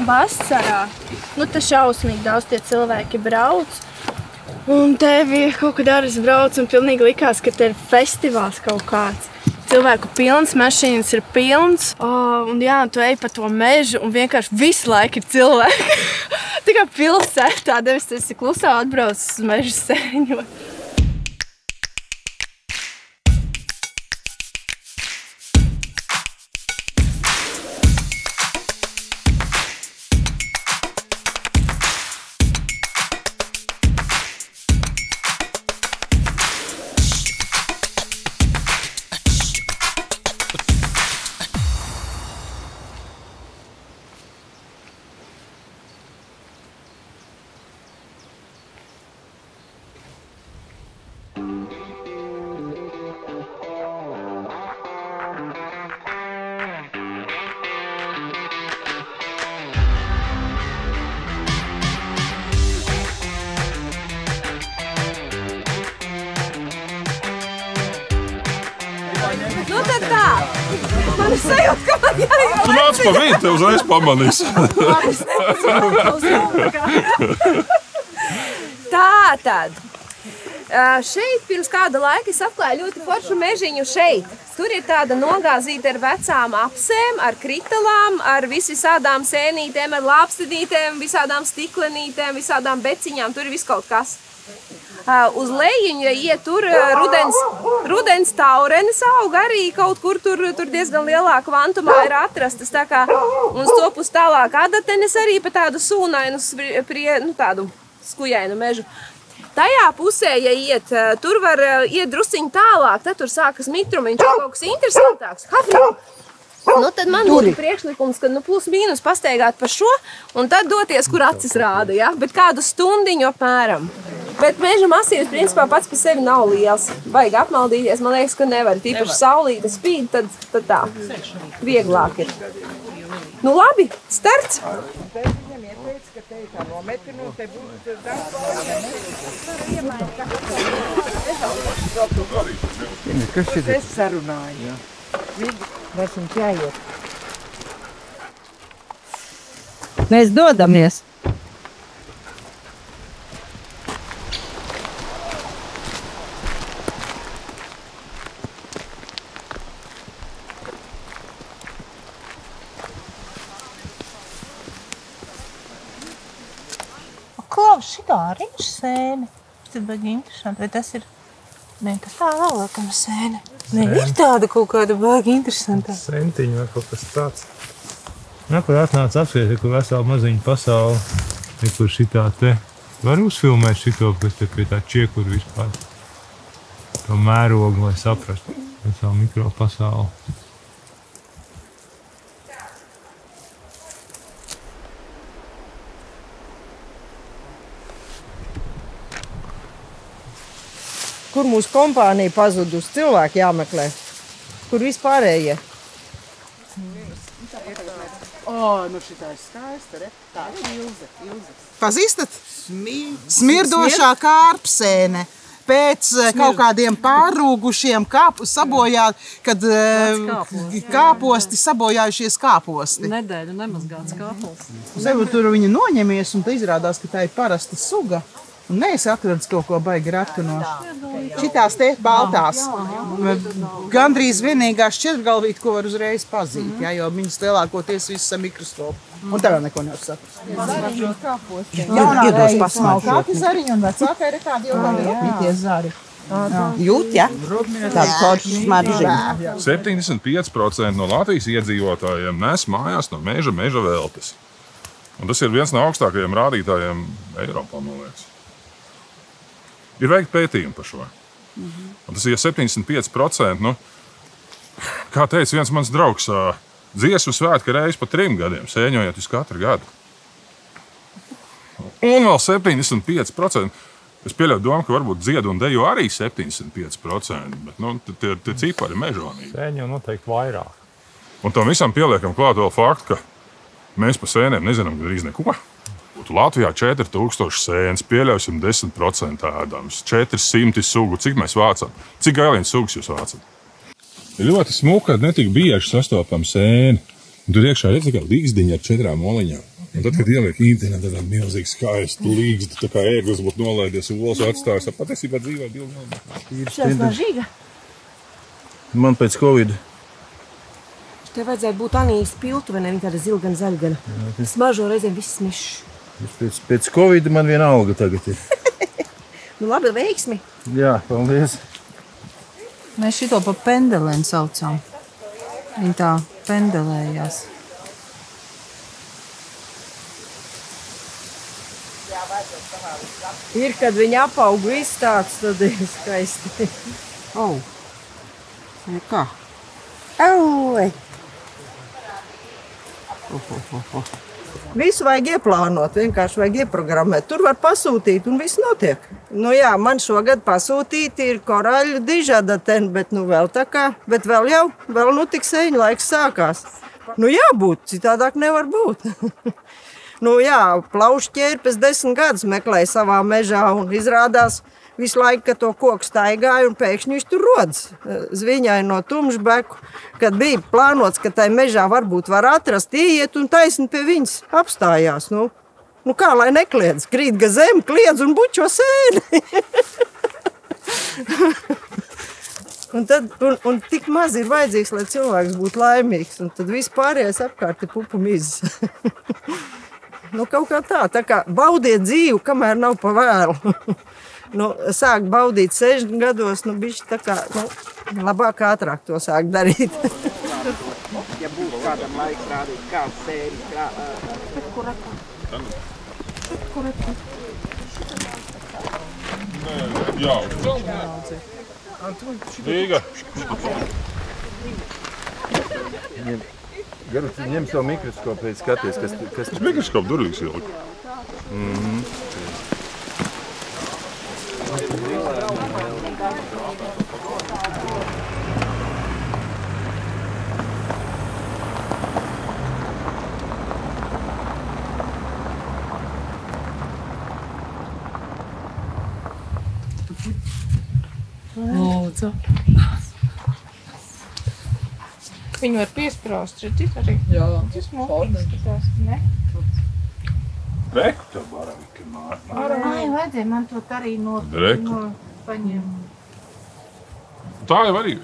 vasarā, nu te šausmīgi daudz tie cilvēki brauc. Un te bija kaut kad arī brauc un pilnīgi likās, ka te ir festivāls kaut kāds. Cilvēku pilns, mašīnas ir pilns. Un jā, tu ej pa to mežu un vienkārši visu laiku ir cilvēki. Tā kā pilsētā, nevis tu esi klusā atbrauc uz mežu sēņot. Nu tad tā, man ir sajūta, ka man jāiet. Tu nāc pa vidu, te uzreiz pamanīs. Tātad, šeit pirms kāda laika es apklāju ļoti foršu mežiņu šeit. Tur ir tāda nogāzīta ar vecām apsēm, ar kritalām, ar visādām sēnītēm, ar lāpstedītēm, visādām stiklenītēm, visādām beciņām. Tur ir viss kaut kas. Uz lejiņu, ja iet tur rudens taurenes aug arī kaut kur tur diezgan lielā kvantumā ir atrastas. Tā kā, un stopus tālāk adatenes arī pa tādu sūnainu, tādu skujainu mežu. Tajā pusē, ja iet, tur var iet drusciņi tālāk, tad tur sākas mitrumiņš, kaut kas interesantāks. Nu, tad man būtu priekšlikums, ka plus mīnus pasteigāt pa šo un tad doties, kur acis rāda, ja? Bet kādu stundiņu apmēram. Bet meža masīvs, principā, pats par sevi nav liels. Vajag apmaldīties, man liekas, ka nevar. Tīpaši saulīte spīd, tad tā vieglāk ir. Nu labi, starts! Viņam ieteica, ka te ir tā nometri, nu te būs daudz. Kas šeit? Es sarunāju. Mēs jums jāiet. Mēs dodamies. Klaus, šitā arī ir sēne. Tas ir baigi interesanti. Vai tas ir... Nē, tas tā vēlākama sēne. Nē, ir tāda kaut kāda baigi interesanta. Sentiņa vai kaut kas tāds. Nā, kur atnāc apskatīt, kur vesela maziņa pasaule. Kur šitā te. Var uzfilmēt šito, kas te pie tā čiekura vispār. To mērogu, lai saprastu. Vesela mikro pasaule. Kur mūsu kompānija pazudus, cilvēki jāmeklē. Kur vispārējie? Nu šitā ir skaista, re? Tā ir Ilze. Pazīstat? Smirdošā kārpsēne. Pēc kaut kādiem pārrūgušiem sabojāt, kad kāposti sabojājušies kāposti. Nedēļu nemazgāts kāposts. Sev tur viņa noņemies un izrādās, ka tā ir parasta suga. Un mēs atradām kaut ko baigi ratinošu. Šitās te baltās. Gandrīz vienīgās četrgalvīt, ko var uzreiz pazīt, ja, jo viņas lielākoties visas ar mikroskopu. Un tā vēl neko nevar saprast. Jaunā reiz smalkāki zariņi un vecākai ir kādi jau lieties zari. Jūt, ja? Tāda forša smaržīga. 75% no Latvijas iedzīvotājiem nes mājās no meža veltes. Un tas ir viens no augstākajiem rādītājiem Eiropā, man liekas. Ir veikti pētījumi par šo. Un tas ir 75%. Nu, kā teica viens mans draugs, dziesmu svētki reiz pa 3 gadiem, sēņojot uz katru gadu. Un vēl 75%. Es pieļauju domu, ka varbūt dziedu un deju arī 75%. Bet tie cipari ir mežonīgi. Sēņi jau noteikti vairāk. Un tam visam pieliekam klāt vēl faktu, ka mēs pa sēnēm nezinām gandrīz neko. Latvijā 4000 sēnes, pieļausim 10% ēdams, 400 sugu. Cik mēs vācam? Cik gailīnas sugas jūs vācat? Ir ļoti smuka, ne tik bieži sastopama sēne. Un tur iekšā ir tikai līgzdiņa ar 4 oliņām. Un tad, kad ieliek internetā tādā milzīgi skaistu līgstu, tā kā ēglis būtu nolaidies olas atstājis, patiesībā dzīvē 2 mēneši. Šās nav žīga. Man pēc Covid. Tev vajadzētu būt Anijas piltuvene, viņa tāda zila gan zaļa gan. Smažo reizēm viss mišs. Pēc Covid man viena alga tagad ir. Nu labi, veiksmi. Jā, paldies. Mēs šito pa pendelēm saucām. Viņi tā pendelējās. Ir, kad viņi apaug viss tāds, tad ir skaisti. Kā? Auj! Visu vajag ieplānot, vienkārši vajag ieprogrammēt. Tur var pasūtīt un viss notiek. Nu jā, man šogad pasūtīt ir koraļu dižadaten, bet nu vēl tā kā, bet vēl nu tik sēņu laiks sākās. Nu jābūt, citādāk nevar būt. Nu jā, plaušķērpes 10 gadus meklēja savā mežā un izrādās visu laiku, ka to koku staigāja un pēkšņi viņš tur rodas. Zviņai no Tumšbeku, kad bija plānots, ka tai mežā varbūt var atrast, ieiet un taisni pie viņas apstājās. Nu kā lai nekliedz, krīt ga zem, kliedz un bučo sēni. un tik maz ir vajadzīgs, lai cilvēks būtu laimīgs, un tad viss pārējais apkārt ir pupu mizas. Nu, kaut kā tā kā baudiet dzīvi, kamēr nav pa vēlu. Nu, sāk baudīt 60 gados, nu, bišķi tā kā, nu, labāk ātrāk to sāk darīt. Ja būtu kādam laiks rādīt, kā sēri, kā... Jā, Rīga. Garu, ņem savu mikroskopu, skaties, kas... Tas mikroskopu durvīs ielika. Lūdzu. Viņu var piesprāst, šeit arī. Jā. Tas mums skatās, ne? Reku tev baravika māja. Ai, vajadzēja man to arī paņem. Tā jau arī.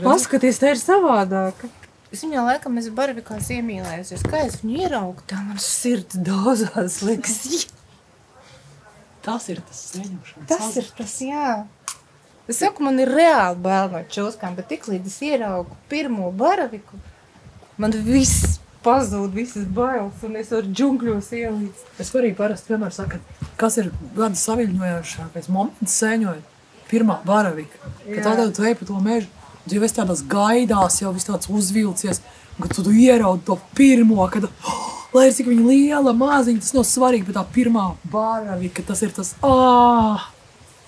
Paskaties, tā ir savādāka. Es viņā laikam es baravikās iemīlējusies. Kā es viņu ieraugu, tā man sirds daudzās liks. Tas ir tas seņošanas. Tas ir tas, jā. Es saku, man ir reāli bail no čilskām, bet tiklīdz es ieraugu pirmo baraviku, man viss pazūd, visas bailes, un es varu džungļos ielīdz. Es arī parasti vienmēr saku, kas ir gada saviļņojošākais moments sēņojot. Pirmā baravika, kad tādā tu ej pa to mežu, tu jau esi tādās gaidās, jau viss tāds uzvilcies, un kad tu ieraudi to pirmo, kad, lai ir cik viņa liela, maziņa, tas nav svarīgi, bet tā pirmā baravika, tas ir tas,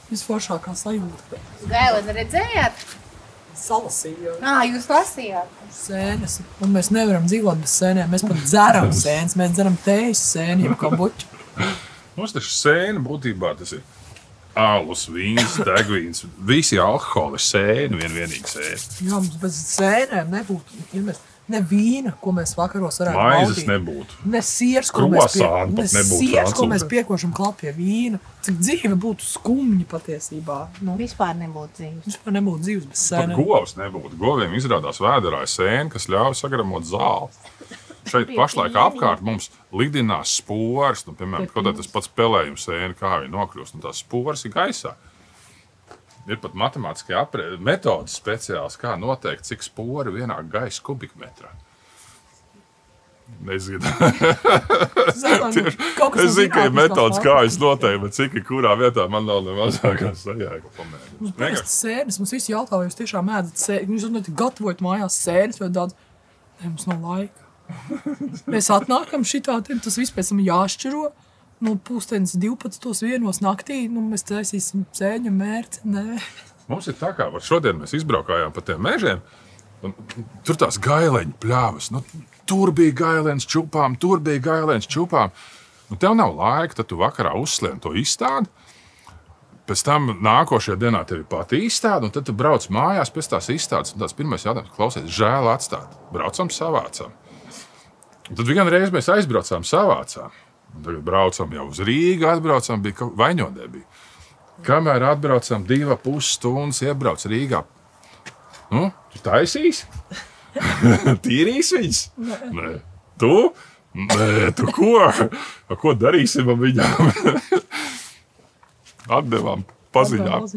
visforšākā sajūta. Gaileni redzējāt? Salasīju. Jūs lasījāt? Sēnes. Un mēs nevaram dzīvot bez sēnēm. Mēs pat dzeram sēnes. Mēs dzeram tējas sēni, jau kā buķi. Mums taču sēna būtībā tas ir alus, vīns, degvīns. Visi alkoholi ir sēni, vienīgi sēni. Jā, mums bez sēnēm nebūtu. Ja mēs ne vīna, ko mēs vakaros varētu maizes nebūtu. Ne siers, ko mēs piekošam klāt pie vīna. Cik dzīve būtu skumņa patiesībā. Vispār nebūtu dzīves. Vispār nebūtu dzīves bez sēnēm. Pat govs nebūtu. Goviem izrādās vēderā ir sēna, kas ļauj sagramot zāli. Šeit pašlaik apkārt mums lidinās sporas. Nu, piemēram, kaut tas pats pelējums sēna, kā viņi nokļūst. Un tās sporas ir gaisā. Ir pat matemātiskie metodas speciāls, kā noteikt, cik spori vienā gaisa kubikmetrā. Nezinu. Es zinu, ka ir metodas, kā es noteikti, bet cik ir kurā vietā man nav nemazākās sajēga pamēģināt. Mums parasti sēnes, mums visi jautā, vai jūs tiešām ēdat sēnes. Jūs gatavojat mājās sēnes vai daudz. Ne, mums nav laika. Mēs atnākam šitā, tas viss pēc tam jāšķiro. Nu, 12:01 naktī, mēs taisīsim sēņu mērci, nē. Mums ir tā kā, šodien mēs izbraukājām pa tiem mežiem, un tur tās gaileņu pļāvas, tur bija gailēns čupām, tur bija gailēns čupām. Un tev nav laika, tad tu vakarā uzslien to izstādi, pēc tam nākošajā dienā tevi pati izstādi, un tad tu brauc mājās pēc tās izstādes, un tās pirmais jautājums, klausies, žēl atstāt, braucam savācam. Tad vienreiz mēs aizbraucām, savācām. Tagad braucam jau uz Rīgu, atbraucam, bija Vaņodē. Kamēr atbraucam 2,5 stundas, iebrauc Rīgā. Nu, tu taisīs? Tīrīs viņas? Nē. Tu? Nē, tu ko? Ko darīsim ar viņām? Atdevām paziņām.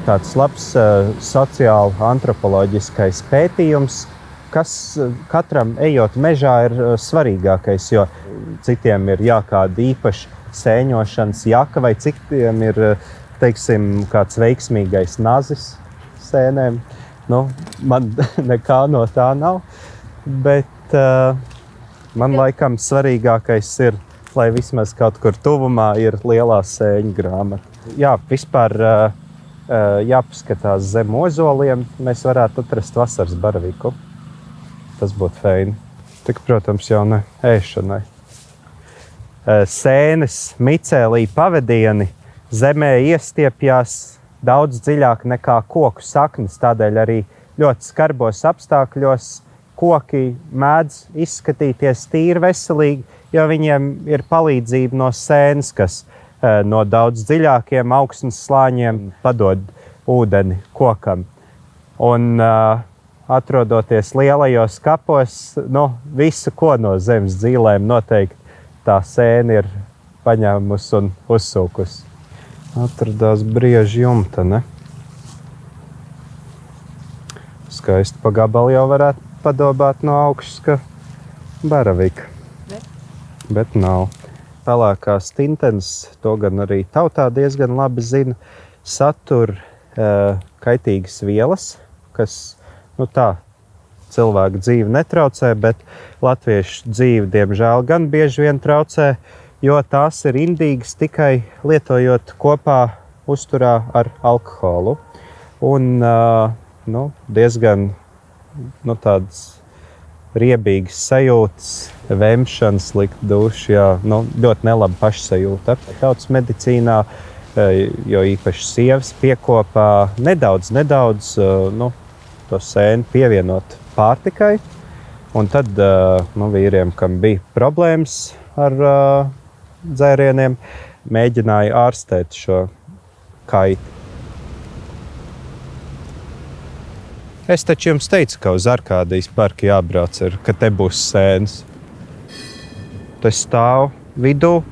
Tāds labs sociāli antropoloģiskais pētījums, kas katram ejot mežā ir svarīgākais, jo citiem ir kāda īpaša sēņošanas jaka, vai citiem ir, teiksim, kāds veiksmīgais nazis sēnēm. Nu, man nekā no tā nav, bet man laikam svarīgākais ir, lai vismaz kaut kur tuvumā ir lielā sēņu grāmata. Jā, vispār jāpaskatās zem ozoliem, mēs varētu atrast vasaras baraviku. Tas būtu feini. Tik, protams, jau ne ēšanai. Sēnes micēlī pavadieni zemē iestiepjās daudz dziļāk nekā koku saknes, tādēļ arī ļoti skarbos apstākļos koki mēdz izskatīties tīri veselīgi, jo viņiem ir palīdzība no sēnes, kas no daudz dziļākiem augsnes slāņiem padod ūdeni kokam. Un atrodoties lielajos kapos, visu ko no zemes dzīlēm noteikti tā sēne ir paņēmusi un uzsūkusi. Atradās brieža jumta, ne? Skaisti pa gabalu jau varētu padobāt no augšas, ka baravika. Bet nav. Pelēkās tintenes, to gan arī tautā diezgan labi zina, satur kaitīgas vielas, kas, cilvēku dzīvi netraucē, bet latviešu dzīvi, diemžēl, gan bieži vien traucē, jo tās ir indīgas tikai lietojot kopā uzturā ar alkoholu. Un, diezgan, tādas riebīgas sajūtas, vemšanas, likt duši, ļoti nelaba pašsajūta. Tautas medicīnā, jo īpaši sievas piekopā nedaudz, to sēni pievienot pārtikai. Un tad vīriem, kam bija problēmas ar dzērieniem, mēģināja ārstēt šo kaiti. Es taču jums teicu, ka uz Arkādijas parku jābrauc, ka te būs sēnes. Te stāv vidū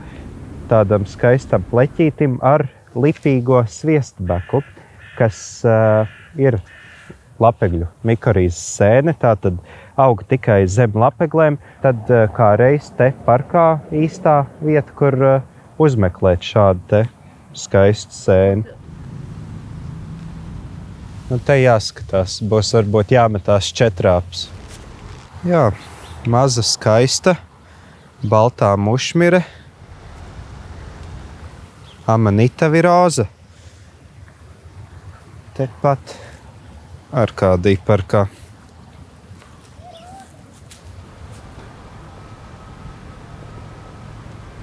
tādam skaistam pleķītim ar lipīgo sviestbeku, kas ir lapegļu mikorīzes sēne, tātad aug tikai zem lapeglēm. Tad kā reiz te parkā īstā vieta, kur uzmeklēt šādu te skaistu sēni. Te jāskatās, būs varbūt jāmetās četrāps. Jā, maza skaista, baltā mušmire, amanita viroza. Tepat Arkādija parkā.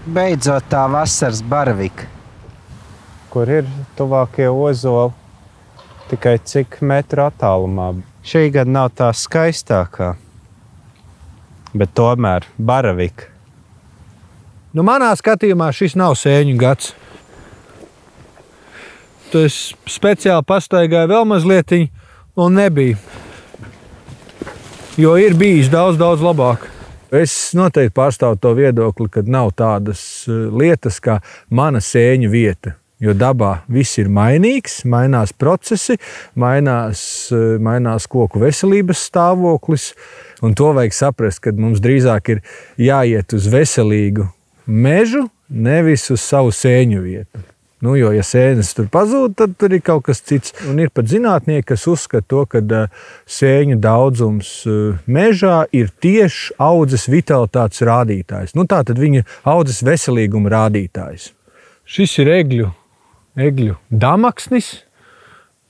Beidzot tā vasaras baravika. Kur ir tuvākie ozoli? Tikai cik metru attālumā. Šī gan nav tā skaistākā, bet tomēr baravika. Manā skatījumā šis nav sēņu gads. Tu es speciāli pastaigāju vēl mazlietiņu un nebija. Jo ir bijis daudz labāk. Es noteikti pārstāvu to viedokli, ka nav tādas lietas kā mana sēņu vieta. Jo dabā viss ir mainīgs, mainās procesi, mainās koku veselības stāvoklis. Un to vajag saprast, ka mums drīzāk ir jāiet uz veselīgu mežu, nevis uz savu sēņu vietu. Nu, jo, ja sēnes tur pazūd, tad tur ir kaut kas cits. Un ir pat zinātnieki, kas uzskata to, ka sēņu daudzums mežā ir tieši audzes vitalitātes rādītājs. Nu, tā tad viņa audzes veselīguma rādītājs. Šis ir egļu damaksnis.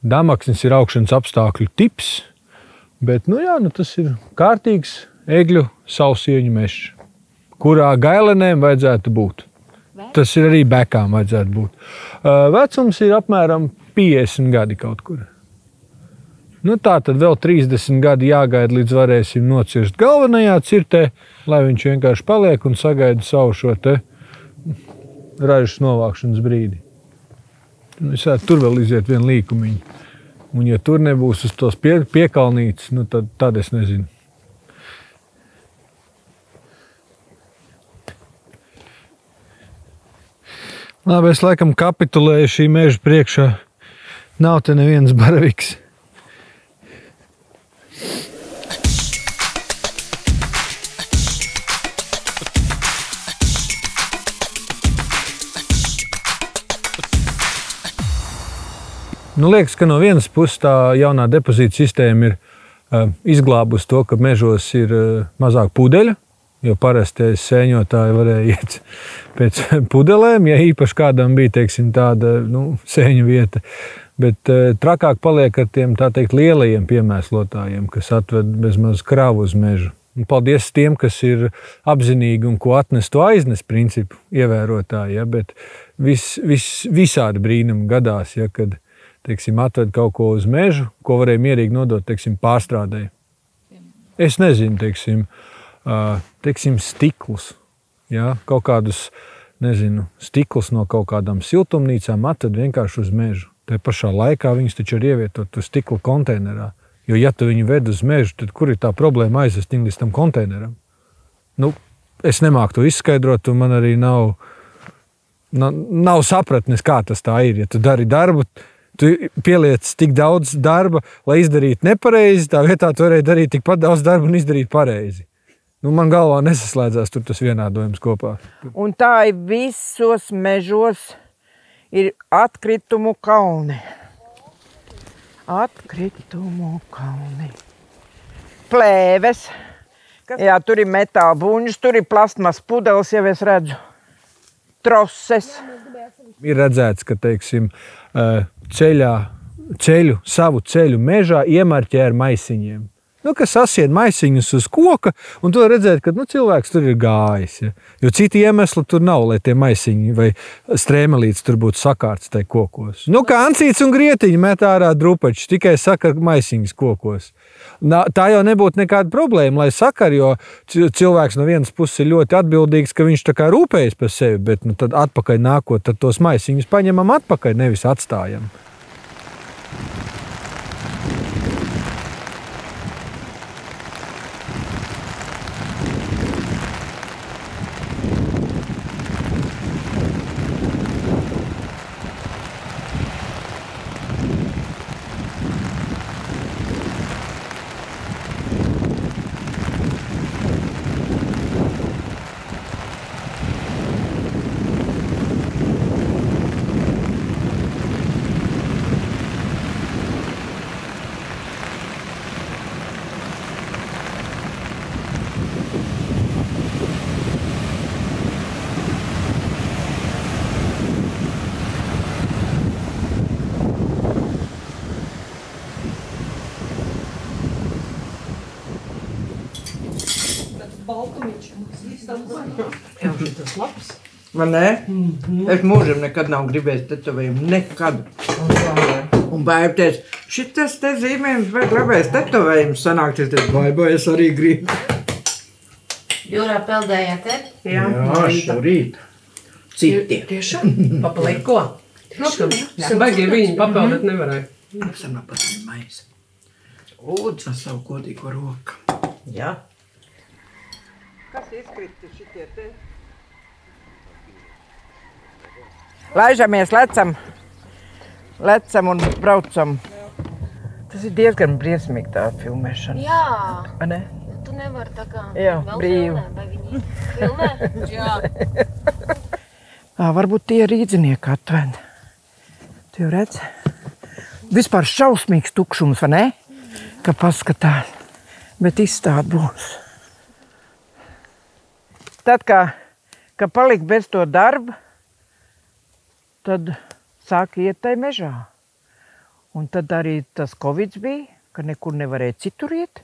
Damaksnis ir augšanas apstākļu tips, bet tas ir kārtīgs egļu sausieņu mežs, kurā gailenēm vajadzētu būt. Tas ir arī bekām vajadzētu būt. Vecums ir apmēram 50 gadi kaut kur. Tā tad vēl 30 gadi jāgaida, līdz varēsim nocirst galvenajā cirtē, lai viņš vienkārši paliek un sagaida savu šo te ražas novākšanas brīdi. Tur vēl iziet vienu līkumiņu. Un ja tur nebūs uz tos piekalnītes, tad es nezinu. Labi, es laikam kapitulēju šī meža priekšā. Nav te neviens baraviks. Liekas, ka no vienas puses tā jaunā depozīta sistēma ir izglābusi to, ka mežos ir mazāk pudeļa. Jo parasti sēņotāji varēja iet pēc pudelēm, ja īpaši kādam bija, teiksim, tāda sēņu vieta. Bet trakāk paliek ar tiem, tā teikt, lielajiem piemēslotājiem, kas atved bezmaz kravu uz mežu. Un paldies tiem, kas ir apzinīgi un ko atnes to aiznes principu ievērotāji, ja, bet visādi brīnumi gadās, ja, kad, teiksim, atved kaut ko uz mežu, ko varēja mierīgi nodot, teiksim, pārstrādē. Es nezinu, teiksim, stiklus, ja? Kaut kādus, stiklus no kaut kādām siltumnīcām atved vienkārši uz mežu. Te pašā laikā viņus taču ir ievietot uz stikla konteinerā. Jo, ja tu viņu ved uz mežu, tad kur ir tā problēma aizvest viņu līdz tam konteineram? Es nemāku to izskaidrot, un man arī nav sapratnes, kā tas tā ir. Ja tu dari darbu, tu pieliec tik daudz darba, lai izdarītu nepareizi, tā vietā tu varēji darīt tikpat daudz darba un izdarīt pareizi. Man galvā nesaslēdzās tur tas vienādojums kopā. Un tā ir visos mežos ir atkritumu kalni. Atkritumu kalni. Plēves. Jā, tur ir metāla buņas, tur ir plastmas pudeles, jau es redzu. Troses. Ir redzēts, ka, teiksim, savu ceļu mežā iemarķē ar maisiņiem. Kas sasien maisiņus uz koka, un tu redzēt, ka cilvēks tur ir gājis. Ja? Jo citi iemesli tur nav, lai tie maisiņi vai strēmelītes tur būtu sakārts tai kokos. Kā ancīts un grietiņi met ārā drupačs, tikai sakar maisiņus kokos. Tā jau nebūtu nekāda problēma, lai sakar, jo cilvēks no vienas puses ir ļoti atbildīgs, ka viņš tā kā rūpējas par sevi, bet tad atpakaļ nākot, tad tos maisiņus paņemam atpakaļ, nevis atstājam. Jā, šitas labs. Vai ne? Es mūžam nekad nav gribējis tetovējumu. Nekad. Un baiba teica, šitas te zīmējums vajag labais tetovējums sanākt. Es teicu, baiba, es arī gribu. Jūrā peldējāt, te? Jā, šorīt. Citi. Tiešām? Papaliek ko? Baigi viņi papeldēt nevarēja. Esam apatni maisa. Lūdzu savu kodīgo roku. Jā. Kas izkrita šitie te? Laižamies, lecam un braucam. Tas ir diezgan briesmīgi tā filmēšana. Jā. Vai ne? Tu nevari tā kā Jā, vēl brīvi. filmē, vai viņi filmē? Jā. Varbūt tie ir rīdzinieki atved. Tu jau redz? Vispār šausmīgs tukšums, vai ne? Ka paskatās. Bet izstād būs. Tad, ka palika bez to darba, tad sāk iet tai mežā. Un tad arī tas Covid bija, ka nekur nevarēja citur iet.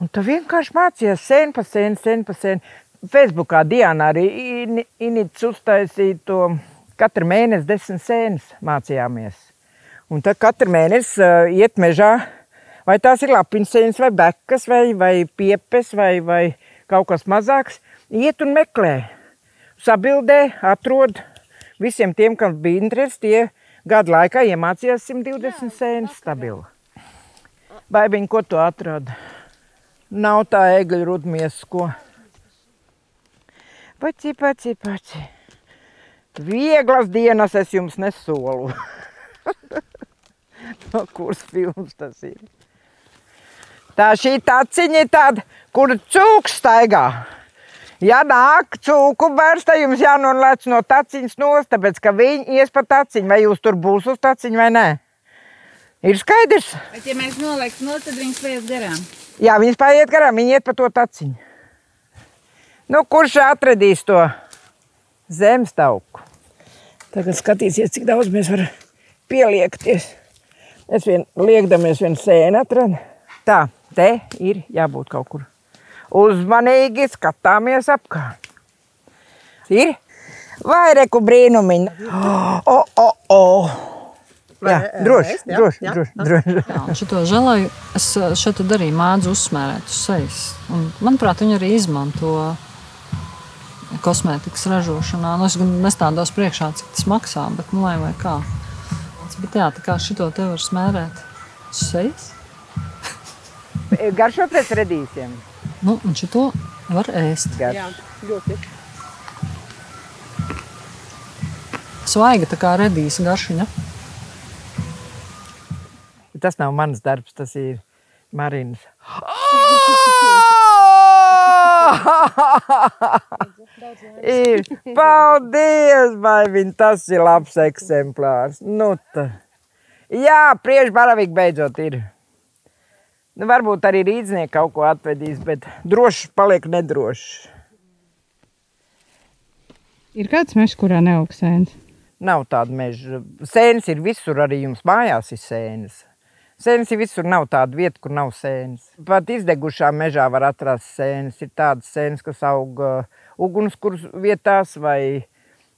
Un tu vienkārši mācījies sēn pa sēni. Facebookā Diana arī Inits uztaisīja to katru mēnesi 10 sēnes mācījāmies. Un tad katru mēnesi iet mežā, vai tās ir lapiņsēnes, vai bekas, vai piepes, vai kaut kas mazāks, iet un meklē. Sabildē, atrod visiem tiem, kam bija interesi, tie gadu laikā iemācījās 120 sēnes stabili. Baibiņ, ko tu atrodi? Nav tā egļu rudmies, ko? Paci. Vieglas dienas es jums nesolu. No kuras filmas tas ir? Tā šī taciņa ir tāda, kur cūks staigā. Ja nāk cūku bērns, tad jums jānolēc no taciņas nost, tāpēc, ka viņi ies pa taciņu. Vai jūs tur būs uz taciņu vai nē? Ir skaidrs? Bet ja mēs noliekam nost, tad viņas paiet garām. Jā, viņas paiet garām, viņi iet pa to taciņu. Nu, kurš atradīs to zemes tauku? Tagad skatīsies, cik daudz mēs varam pieliekties. Es liekdamies vienu sēni atradu. Tā, te ir jābūt kaut kur. Uzmanīgi skatāmies apkārt. Ir? Vai reku brīnumiņa? Jā, droši. Jā, un šito želaju es šeit arī mēdzu uzsmērēt uz sejas. Un, manuprāt, viņi arī izmanto kosmētikas ražošanā. Nu, es gan nestādos priekšā, cik tas maksā, bet nu lai vai kā. Bet jā, tā kā šito te var smērēt uz sejas. Garšo pēc redīsiem? Nu, un šito var ēst. Jā, ļoti. Svaiga tā kā redīs garšiņa. Tas nav mans darbs, tas ir Marinas. Paldies, Baiviņ, tas ir labs eksemplārs. Nu tā. Jā, priekšbaravīgi beidzot ir. Nu, varbūt arī rīdznieki kaut ko atvedīs, bet droši paliek nedroši. Ir kāds mežs, kurā neaug sēnes? Nav tāda meža. Sēnes ir visur, arī jums mājās ir sēnes. Sēnes ir visur, nav tāda vieta, kur nav sēnes. Pat izdegušā mežā var atrast sēnes. Ir tādas sēnes, kas aug ugunskurs vietās vai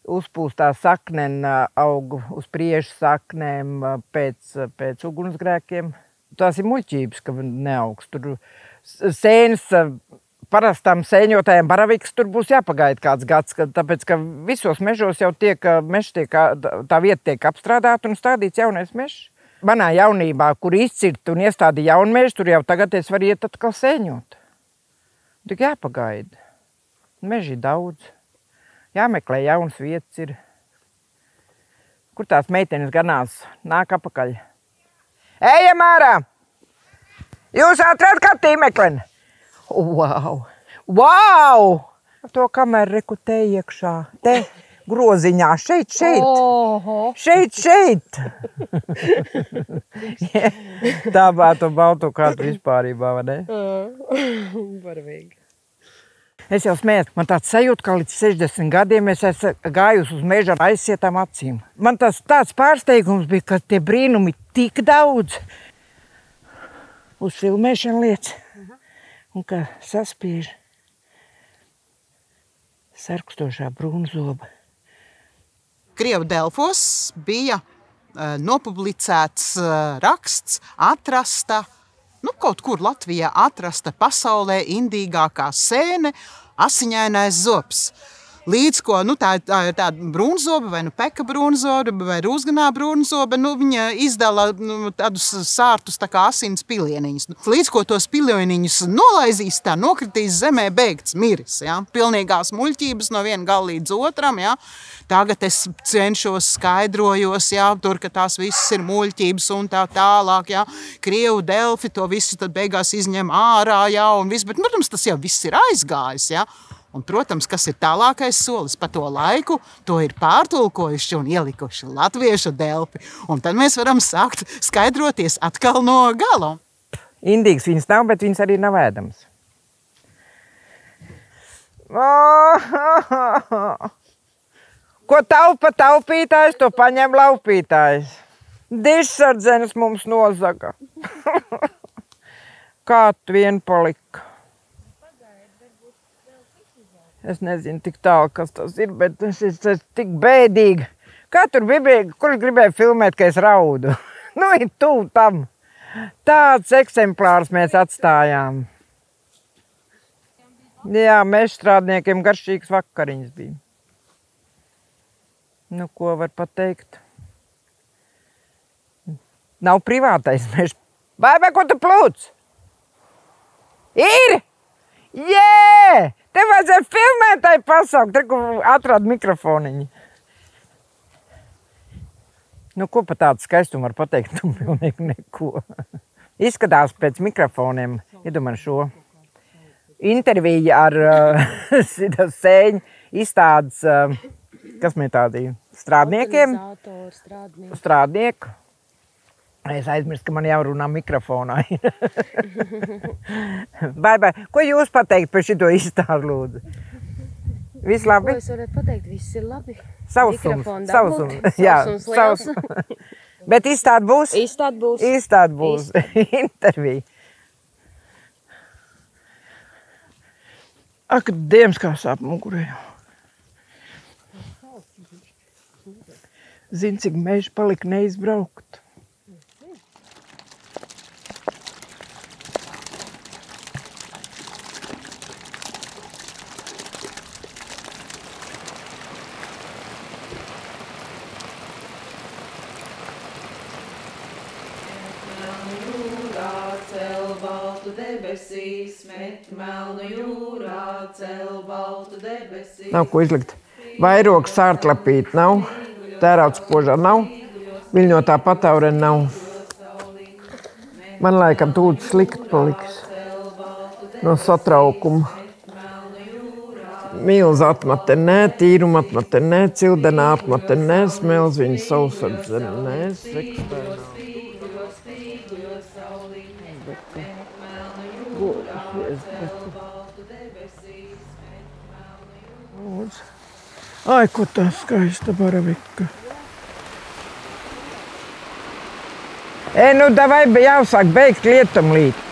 uzpūstā saknena aug uz priešu saknēm pēc ugunsgrēkiem. Tās ir muļķības, ka neaugs. Tur sēnes parastam sēņotājiem baravikas tur būs jāpagaida kāds gads, tāpēc, ka visos mežos jau tā vieta tiek apstrādāta un stādīts jaunais mežs. Manā jaunībā, kur izcirt un iestādi jaunu mežu, tur jau tagad es varu iet atkal sēņot. Tik jāpagaida. Meži ir daudz. Jāmeklē jaunas vietas ir. Kur tās meitenes ganās? Nāk apakaļ. Ejam ārā! Jūs atrad kā tīmekleni? Wow! Wow! To kameru reku te iekšā. Te groziņā. Šeit. Oho. Šeit. Tā to balto kārtu vispārībā, vai ne? Barvīgi. Es jau smējos, man tāds sajūta, ka līdz 60 gadiem es esmu gājusi uz meža ar aizsietām acīm. Man tāds pārsteigums bija, ka tie brīnumi tik daudz uz filmēšanu lietas. Un ka saspiež sarkstošā brūnzoba. Krievu Delfos bija nopublicēts raksts, atrasta, kaut kur Latvijā atrasta pasaulē indīgākā sēne, asiņainais zobs. Līdz ko, tā ir tāda brūnzoba, vai peka brūnzoba, vai rūzganā brūnzoba, viņa izdala tādus sārtus tā kā asins pilieniņus. Līdz ko tos pilieniņus nolaizīs, tā nokritīs zemē beigts miris, ja? Pilnīgās muļķības no viena gala līdz otram, ja? Tagad es cenšos skaidrojos, ja? Tur, ka tās visas ir muļķības un tā tālāk, ja? Krievu Delfi to visu tad beigās izņem ārā, ja? Un viss, bet, protams, tas jau viss ir aizgājis, ja? Un, protams, kas ir tālākais solis pa to laiku, to ir pārtulkojuši un ielikuši latviešu Delfi. Un tad mēs varam sākt skaidroties atkal no gala. Indīgas viņas nav, bet viņas arī nav ēdams. Ko taupa taupītājs, to paņem laupītājs. Dišsardzenes mums nozaga. Kā tu vien palika? Es nezinu tik tālu, kas tas ir, bet tas ir tik bēdīgi. Kā tur bija, kurš gribēja filmēt, ka es raudu? Ir tuvu tam. Tāds eksemplārs mēs atstājām. Jā, mēs strādniekiem garšīgs vakariņas bija. Ko var pateikt? Nav privātais mežs. Vai, ko tu plūc? Ir? Jē! Te vajadzēja filmētāji pasaukt, te, kur atrāda mikrofoniņi. Ko pa tādu skaistumu var pateikt? Pilnīgi neko. Izskatās pēc mikrofoniem, iedomāju šo interviju ar sēņu izstādes, kas mēs tādi strādniekiem? Strādnieku. Es aizmirstu, ka man jārunā mikrofonā. Bai, ko jūs pateikt par šito izstādi, lūdzu? Viss labi? Ko es varētu pateikt? Viss ir labi. Sausums. Jā, sausums. Bet izstādi būs? Izstādi būs. Intervija. Ak, Diems, kā sāp mugurē. Zini, cik meži palika neizbraukt. Nav ko izlikt. Vairogs sārtlapīt nav, tērauds požā nav, viļņotā pataure nav. Man laikam tūlīt slikt paliks no satraukuma. Milza atmate nē, tīruma atmate nē, cildenā atmate nē, smelziņa sausardze nē, sekstēnā. Ai, ko tā skaista baravika. Davai jāsāk beigt lietumlīt.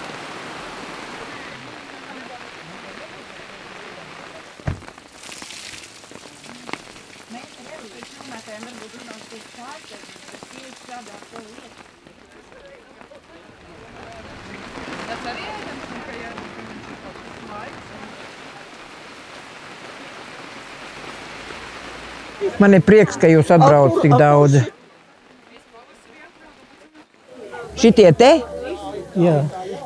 Man ir prieks, ka jūs atbrauc tik daudz. Šitie te? Jā.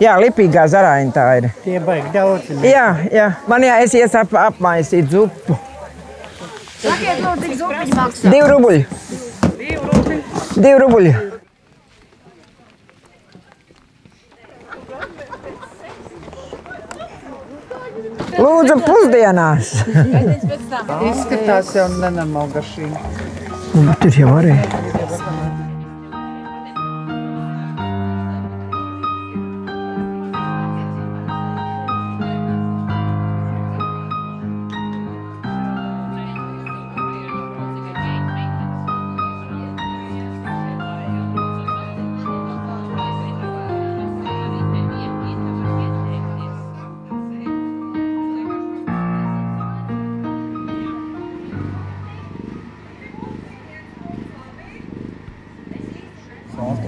Jā, lipīgā zarāņa tā ir. Tie baigi daudz. Jā. Man jāies apmaisīt zupu. Sakiet, lūdzu, cik zupiņi maksā? 2 rubuļi. 2 rubuļi. Lūdzu, pusdienās. Izskatās jau nenamalgašīgi. Bet ir jau arī.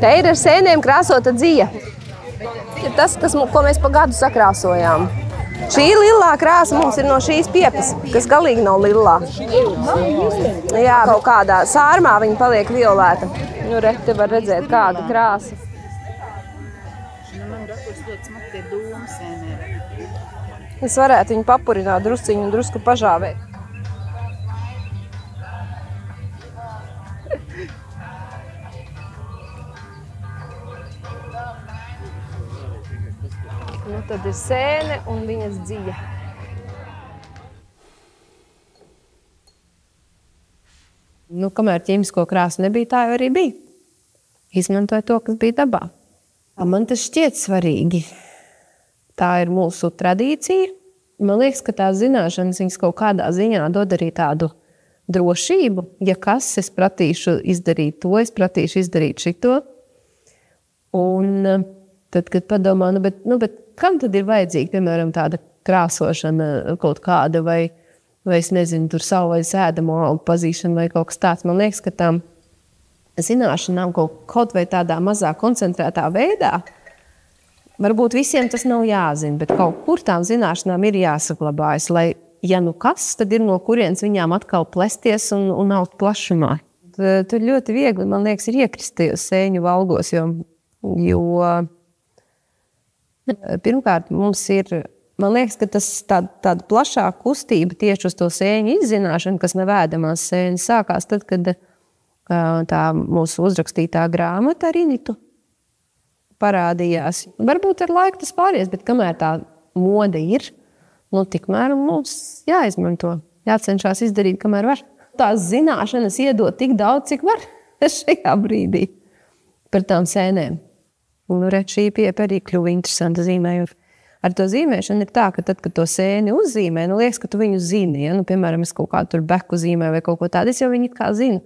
Te ir ar sēnēm krāsota dzija. Ir tas, ko mēs pa gadu sakrāsojām. Šī lilā krāsa mums ir no šīs piepas, kas galīgi nav lilā. Jā, kaut kādā sārmā viņa paliek violēta. Nu, re, te var redzēt, kāda krāsa. Es varētu viņu papurināt drusciņu un drusku pažāvēt. Nu, tad ir sēne un viņas dzija. Nu, kamēr ķīmisko krāsu nebija, tā jau arī bija. Izmantoja to, kas bija dabā. Man tas šķiet svarīgi. Tā ir mūsu tradīcija. Man liekas, ka tās zināšanas viņas kaut kādā ziņā dod arī tādu drošību. Ja kas, es pratīšu izdarīt to, es pratīšu izdarīt šito. Un tad, kad padomā, bet kam tad ir vajadzīga, piemēram, tāda krāsošana kaut kāda vai es nezinu, tur savu vai sēdamo augu pazīšana vai kaut kas tāds. Man liekas, ka tām zināšanām kaut vai tādā mazā koncentrētā veidā, varbūt visiem tas nav jāzina, bet kaut kur tām zināšanām ir jāsaglabājas, lai, ja nu kas, tad ir no kurienes viņām atkal plesties un augt plašumā. Tur ļoti viegli, man liekas, ir iekrist tajos sēņu valgos, jo pirmkārt, mums ir, man liekas, ka tas tāda plašāka kustība tieši uz to sēņu izzināšanu, kas nav ēdamās sēņas, sākās tad, kad tā mūsu uzrakstītā grāmata ar Initu parādījās. Varbūt ar laiku tas pāries, bet kamēr tā mode ir, nu tikmēr mums jāizmanto, jācenšās izdarīt, kamēr var. Tās zināšanas iedot tik daudz, cik var šajā brīdī par tām sēnēm. Un šī pieeja arī kļuva interesanta zīmējot. Ar to zīmēšanu ir tā, ka tad, kad to sēni uzzīmē, nu liekas, ka tu viņu zini. Ja? Nu, piemēram, es kaut kādu tur beku zīmēju vai kaut ko tādu, es jau viņu kā zinu.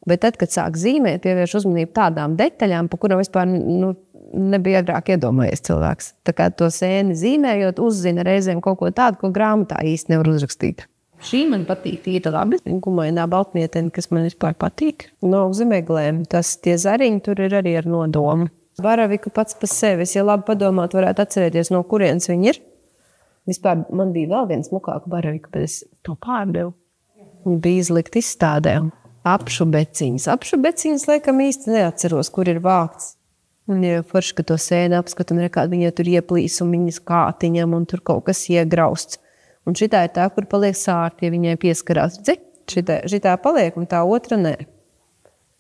Bet tad, kad sāk zīmēt, pievērš uzmanību tādām detaļām, pa kurām vispār nebija agrāk iedomājies cilvēks. Tā kā to sēni zīmējot, uzzina reizēm kaut ko tādu, ko grāmatā īsti nevar uzrakstīt. Šī man patīk tīta labi. Gumainā baltnieteni, kas man vispār patīk. No zemeglēm, tie zariņi tur ir arī ar nodomu. Baravika pats pa sevi, ja labi padomāt, varētu atcerēties, no kurienes viņi ir. Vispār man bija vēl viens smukāka baravika, bet es to pārdevu. Viņa bija izlikt izstādē. Apšu beciņas, laikam īsti neatceros, kur ir vākts. Un ja forši, ka to sēni apskatu, un rekād viņa tur ieplīs un viņas kātiņam, un tur kaut kas iegrausts. Un šitā ir tā, kur paliek sārti, ja viņai pieskarās. Šitā paliek, un tā otra nē.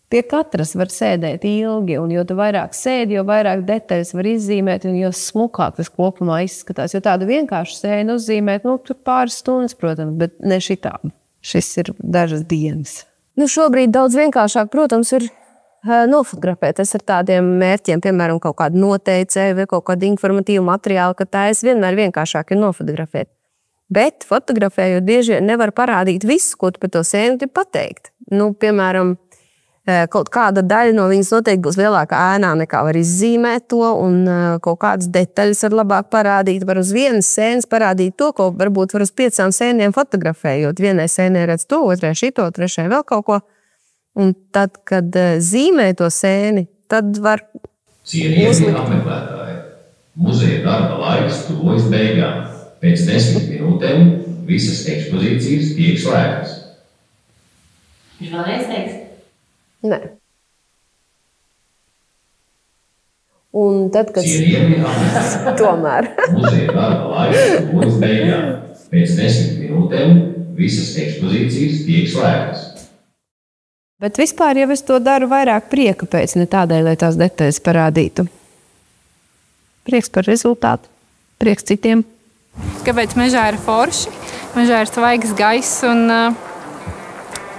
Pie katras var sēdēt ilgi, un jo tu vairāk sēdi, jo vairāk detaļas var izzīmēt, un jo smukāk tas kopumā izskatās. Jo tādu vienkāršu sēnu uzzīmēt, tur pāris stundas, protams, bet ne šitādu. Šis ir dažas dienas. Šobrīd daudz vienkāršāk, protams, ir nofotografēt. Es ar tādiem mērķiem, piemēram, kaut kādu noteicēju vai kaut kādu informatīvu materiālu, ka tā es vienmēr vienkāršāk ir nofotografēt. Bet fotografējot bieži vien nevar parādīt visu, ko tu par to sēnu gribi pateikt. Piemēram, kaut kāda daļa no viņas noteikti būs lielākā ēnā nekā var izzīmēt to, un kaut kādas detaļas var labāk parādīt. Var uz vienas sēnes parādīt to, ko varbūt var uz 5 sēniem fotografējot. Vienai sēnē redz to, otrai šito, trešai vēl kaut ko. Un tad, kad zīmē to sēni, tad var Cienījamie apmeklētāji, muzeja darba laiks tuvojas beigām. Pēc 10 minūtēm visas ekspozīcijas tiek slēgtas. Viņš vēlreiz teiks? Nē. Un tad, kad... Tomēr. Muzeja darba laiks tuvojas beigām. Pēc 10 minūtēm visas ekspozīcijas tiek slēgtas. Bet vispār jau es to daru vairāk prieka pēc, ne tādēļ, lai tās detaļas parādītu. Prieks par rezultātu, prieks citiem. Kāpēc mežā ir forši? Mežā ir svaigs gaiss un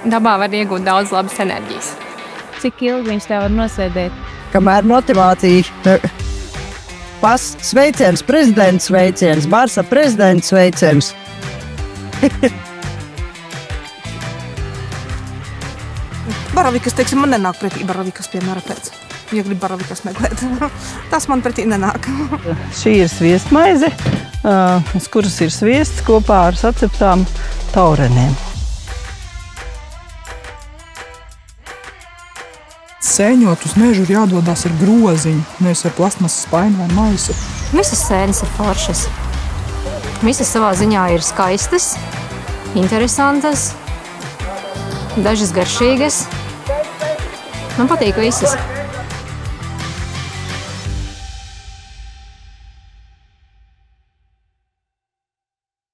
dabā var iegūt daudz labas enerģijas. Cik ilgi viņš tev var nosēdēt? Kamēr motivācija. Sveiciens, prezidents sveiciens, Barsa prezidents sveiciens. Baravikas, teiksim, man nenāk pretī baravikas, piemēram, pēc. Ja grib baravikas meklēt. Tas man pretī nenāk. Šī ir sviestmaize, uz kuras ir sviests kopā ar saceptām taurenēm. Sēņot uz mežu ir jādodās ar groziņu, nevis ar plasmasas spainu vai maisu. Visas sēnes ir foršas. Visas savā ziņā ir skaistas, interesantas, dažas garšīgas. Man patīk visas.